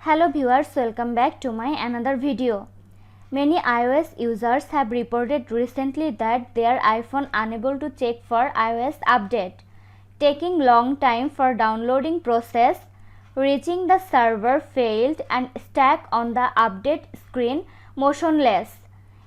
Hello viewers, welcome back to my another video. Many iOS users have reported recently that their iPhone unable to check for iOS update, taking long time for downloading process, reaching the server failed and stuck on the update screen motionless.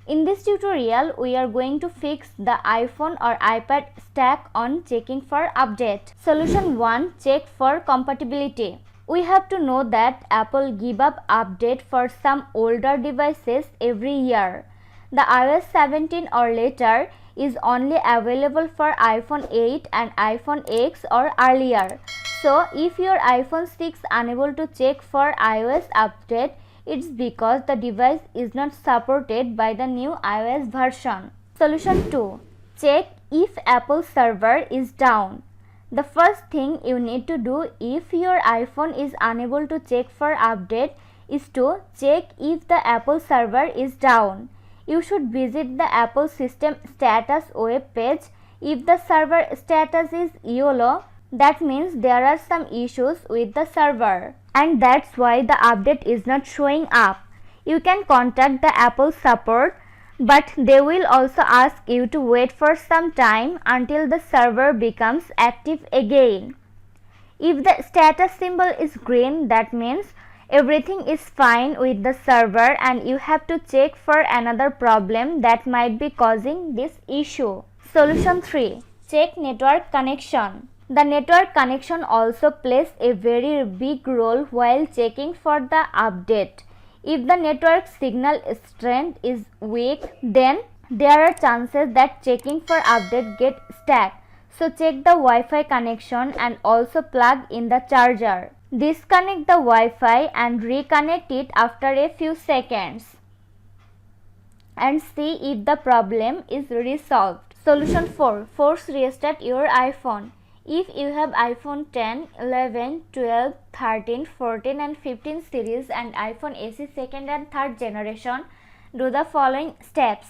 In this tutorial, we are going to fix the iPhone or iPad stuck on checking for update. Solution 1. Check for compatibility. We have to know that Apple give up update for some older devices every year. The iOS 17 or later is only available for iPhone 8 and iPhone X or earlier. So if your iPhone 6 unable to check for iOS update, it's because the device is not supported by the new iOS version. Solution 2. Check if Apple server is down. The first thing you need to do if your iPhone is unable to check for update is to check if the Apple server is down. You should visit the Apple system status web page. If the server status is yellow, that means there are some issues with the server and that's why the update is not showing up. You can contact the Apple support, but they will also ask you to wait for some time until the server becomes active again. If the status symbol is green, that means everything is fine with the server and you have to check for another problem that might be causing this issue. Solution 3. Check network connection. The network connection also plays a very big role while checking for the update. If the network signal strength is weak, then there are chances that checking for update get stuck. So check the Wi-Fi connection and also plug in the charger. Disconnect the Wi-Fi and reconnect it after a few seconds and see if the problem is resolved. Solution 4. Force restart your iPhone. If you have iPhone 10, 11, 12, 13, 14 and 15 series and iPhone SE second and third generation, do the following steps.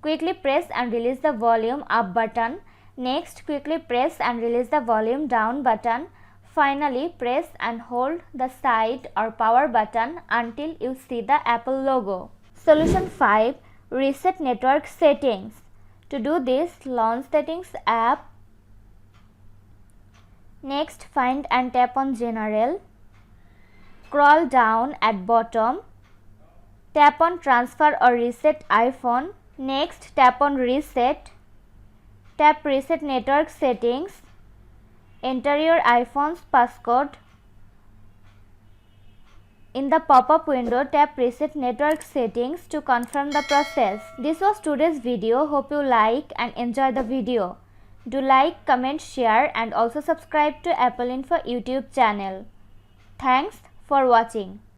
Quickly press and release the volume up button. Next, quickly press and release the volume down button. Finally, press and hold the side or power button until you see the Apple logo. Solution 5. Reset network settings. To do this, launch Settings app. Next, find and tap on General. Scroll down at bottom. Tap on Transfer or Reset iPhone. Next, tap on Reset. Tap Reset Network Settings. Enter your iPhone's passcode. In the pop-up window, tap Reset Network Settings to confirm the process. This was today's video. Hope you like and enjoy the video. Do like, comment, share and also subscribe to Apple Info YouTube channel. Thanks for watching.